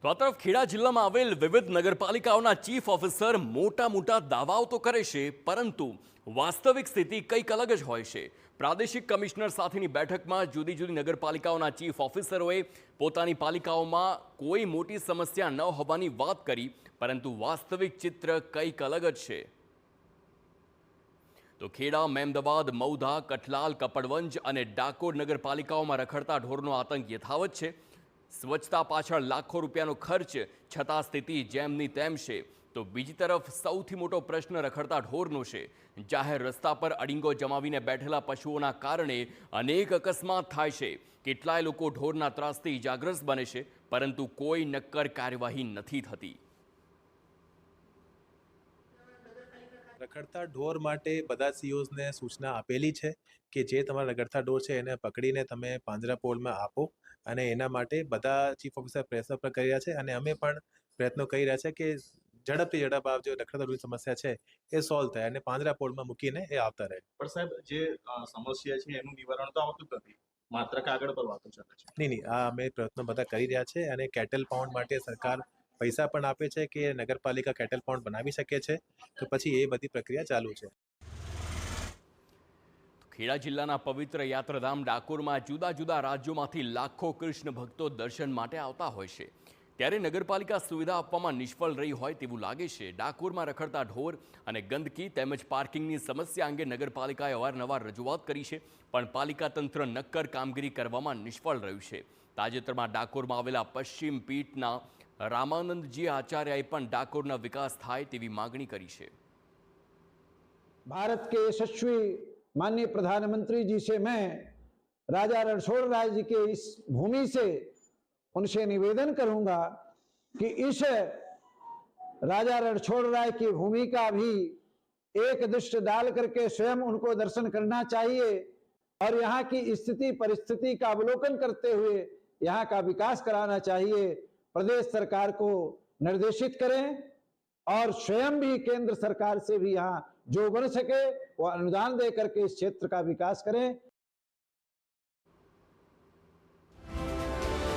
તો આ તરફ ખેડા જિલ્લામાં આવેલ વિવિધ નગરપાલિકાઓના ચીફ ઓફિસર મોટા દાવાઓ તો કરે છે, પરંતુ વાસ્તવિક સ્થિતિ કંઈક અલગ જ હોય છે। પ્રાદેશિક કમિશનર સાથેની બેઠકમાં જુદી જુદી નગરપાલિકાઓના ચીફ ઓફિસરોએ પોતાની પાલિકાઓમાં કોઈ મોટી સમસ્યા ન હોવાની વાત કરી, પરંતુ વાસ્તવિક ચિત્ર કંઈક અલગ જ છે। તો ખેડા, મેમદાવાદ, મૌધા, કઠલાલ, કપડવંજ અને ડાકોર નગરપાલિકાઓમાં રખડતા ઢોરનો આતંક યથાવત છે। સ્વચ્છતા પાછળ લાખો રૂપિયાનો ખર્ચ છતાં સ્થિતિ જેમની તેમ છે। તો બીજી તરફ સૌથી મોટો પ્રશ્ન રખડતા ઢોરનો છે। જાહેર રસ્તા પર અડીંગો જમાવીને બેઠેલા પશુઓના કારણે અનેક અકસ્માત થાય છે। કેટલાય લોકો ઢોરના ત્રાસથી ઇજાગ્રસ્ત બને છે, પરંતુ કોઈ નક્કર કાર્યવાહી નથી થતી। રખડતા ઢોર માટે બધા સીઓઝને સૂચના આપેલી છે કે જે તમારા રખડતા ઢોર છે એને પકડીને તમે પાંજરાપોળમાં આપો, અને એના માટે બધા ચીફ ઓફિસર પ્રયત્નો પણ કરી રહ્યા છે, અને અમે પણ પ્રયત્નો કરી રહ્યા છે કે ઝડપથી ઝડપ આ જે રખડતા ઢોરની સમસ્યા છે એ સોલ્વ થાય અને પાંજરાપોળમાં મૂકીને એ આવતા રહે। પણ સાહેબ, જે સમસ્યા છે એનું નિવારણ તો આવતું જ નથી, માત્ર કાગળ પર વાતો ચાલે છે। નહીં, આ અમે પ્રયત્નો બધા કરી રહ્યા છે, અને કેટલ પાઉન્ડ માટે સરકાર પૈસા પણ આપે છે કે નગરપાલિકા કેટલ પાઉન્ડ બનાવી શકે છે, તો પછી એ બધી પ્રક્રિયા ચાલુ છે। ખેડા જિલ્લાના પવિત્ર યાત્રાધામ ડાકોરમાં જુદા જુદા રાજ્યોમાંથી લાખો કૃષ્ણ ભક્તો દર્શન માટે આવતા હોય છે, ત્યારે નગરપાલિકા સુવિધા આપવામાં નિષ્ફળ રહી હોય તેવું લાગે છે। ડાકોરમાં રખડતા ઢોર અને ગંદકી તેમજ પાર્કિંગની સમસ્યા અંગે નગરપાલિકાએ અવારનવાર રજૂઆત કરી છે, પણ પાલિકા તંત્ર નક્કર કામગીરી કરવામાં નિષ્ફળ રહ્યું છે। તાજેતરમાં ડાકોરમાં આવેલા પશ્ચિમ પીઠના રામાનંદજી આચાર્યએ પણ ડાકોરના વિકાસ થાય તેવી માગણી કરી છે। भारत के यशस्वी माननीय प्रधानमंत्री जी से मैं राजा रणछोड़ राय जी के इस भूमि से उनसे निवेदन करूंगा कि इस राजा रणछोड़ राय की भूमि का भी एक दृष्टि डाल करके स्वयं उनको दर्शन करना चाहिए, और यहाँ की स्थिति परिस्थिति का अवलोकन करते हुए यहाँ का विकास कराना चाहिए। प्रदेश सरकार को निर्देशित करें और स्वयं भी केंद्र सरकार से भी यहाँ जो बन सके वो अनुदान दे करके इस क्षेत्र का विकास करें।